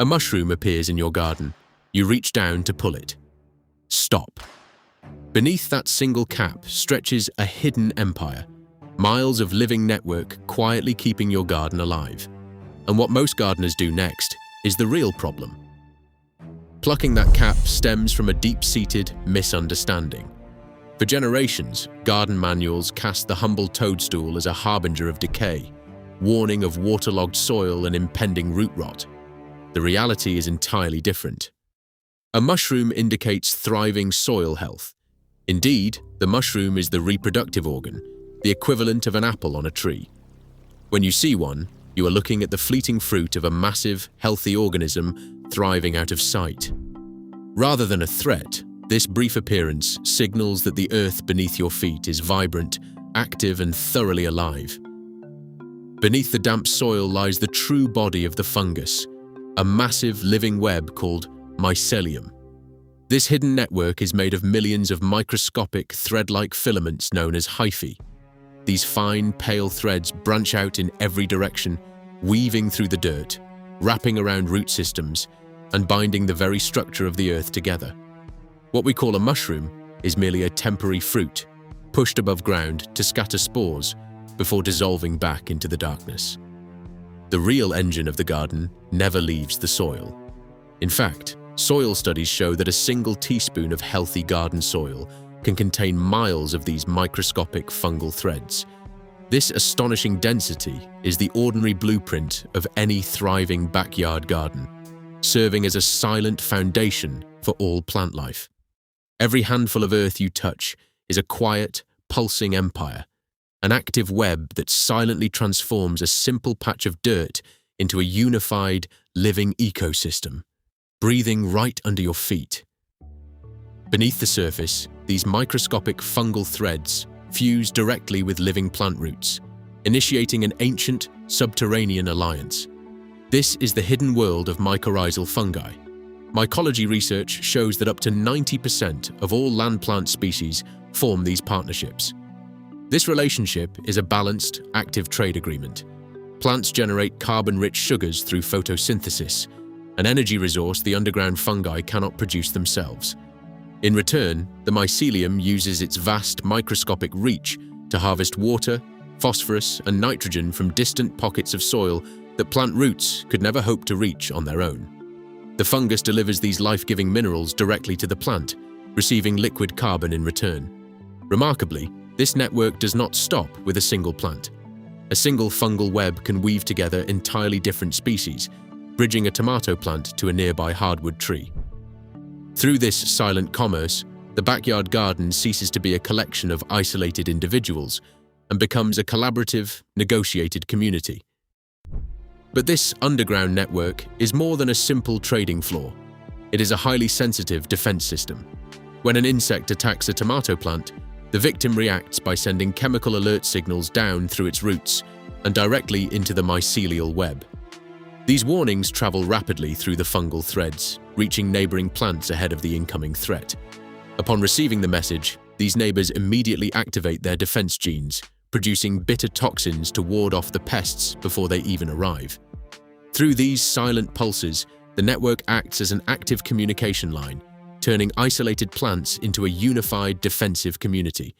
A mushroom appears in your garden. You reach down to pull it. Stop. Beneath that single cap stretches a hidden empire, miles of living network quietly keeping your garden alive. And what most gardeners do next is the real problem. Plucking that cap stems from a deep-seated misunderstanding. For generations, garden manuals cast the humble toadstool as a harbinger of decay, warning of waterlogged soil and impending root rot. The reality is entirely different. A mushroom indicates thriving soil health. Indeed, the mushroom is the reproductive organ, the equivalent of an apple on a tree. When you see one, you are looking at the fleeting fruit of a massive, healthy organism thriving out of sight. Rather than a threat, this brief appearance signals that the earth beneath your feet is vibrant, active, and thoroughly alive. Beneath the damp soil lies the true body of the fungus, a massive living web called mycelium. This hidden network is made of millions of microscopic thread-like filaments known as hyphae. These fine, pale threads branch out in every direction, weaving through the dirt, wrapping around root systems, and binding the very structure of the earth together. What we call a mushroom is merely a temporary fruit, pushed above ground to scatter spores before dissolving back into the darkness. The real engine of the garden never leaves the soil. In fact, soil studies show that a single teaspoon of healthy garden soil can contain miles of these microscopic fungal threads. This astonishing density is the ordinary blueprint of any thriving backyard garden, serving as a silent foundation for all plant life. Every handful of earth you touch is a quiet, pulsing empire, an active web that silently transforms a simple patch of dirt into a unified, living ecosystem, breathing right under your feet. Beneath the surface, these microscopic fungal threads fuse directly with living plant roots, initiating an ancient, subterranean alliance. This is the hidden world of mycorrhizal fungi. Mycology research shows that up to 90% of all land plant species form these partnerships. This relationship is a balanced, active trade agreement. Plants generate carbon-rich sugars through photosynthesis, an energy resource the underground fungi cannot produce themselves. In return, the mycelium uses its vast microscopic reach to harvest water, phosphorus, and nitrogen from distant pockets of soil that plant roots could never hope to reach on their own. The fungus delivers these life-giving minerals directly to the plant, receiving liquid carbon in return. Remarkably, this network does not stop with a single plant. A single fungal web can weave together entirely different species, bridging a tomato plant to a nearby hardwood tree. Through this silent commerce, the backyard garden ceases to be a collection of isolated individuals and becomes a collaborative, negotiated community. But this underground network is more than a simple trading floor. It is a highly sensitive defense system. When an insect attacks a tomato plant, the victim reacts by sending chemical alert signals down through its roots and directly into the mycelial web. These warnings travel rapidly through the fungal threads, reaching neighboring plants ahead of the incoming threat. Upon receiving the message, these neighbors immediately activate their defense genes, producing bitter toxins to ward off the pests before they even arrive. Through these silent pulses, the network acts as an active communication line, turning isolated plants into a unified defensive community.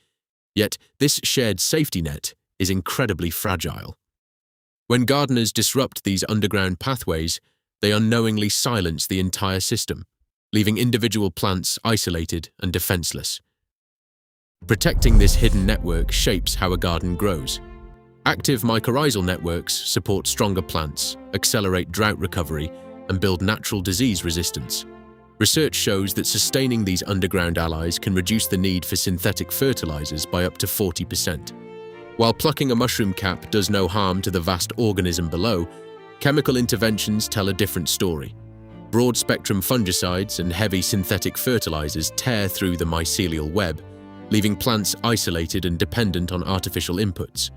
Yet, this shared safety net is incredibly fragile. When gardeners disrupt these underground pathways, they unknowingly silence the entire system, leaving individual plants isolated and defenseless. Protecting this hidden network shapes how a garden grows. Active mycorrhizal networks support stronger plants, accelerate drought recovery, and build natural disease resistance. Research shows that sustaining these underground allies can reduce the need for synthetic fertilizers by up to 40%. While plucking a mushroom cap does no harm to the vast organism below, chemical interventions tell a different story. Broad-spectrum fungicides and heavy synthetic fertilizers tear through the mycelial web, leaving plants isolated and dependent on artificial inputs.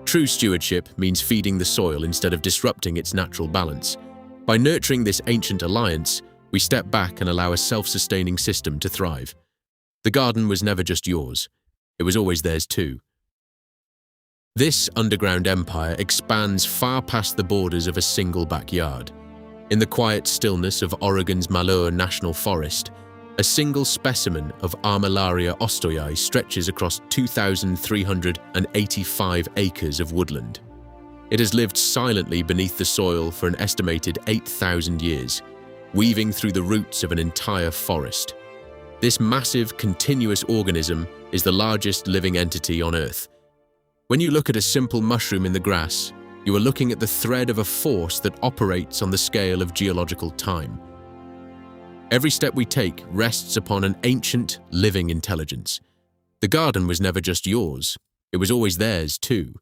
True stewardship means feeding the soil instead of disrupting its natural balance. By nurturing this ancient alliance, we step back and allow a self-sustaining system to thrive. The garden was never just yours. It was always theirs too. This underground empire expands far past the borders of a single backyard. In the quiet stillness of Oregon's Malheur National Forest, a single specimen of Armillaria ostoyi stretches across 2,385 acres of woodland. It has lived silently beneath the soil for an estimated 8,000 years, weaving through the roots of an entire forest. This massive, continuous organism is the largest living entity on Earth. When you look at a simple mushroom in the grass, you are looking at the thread of a force that operates on the scale of geological time. Every step we take rests upon an ancient, living intelligence. The garden was never just yours, it was always theirs too.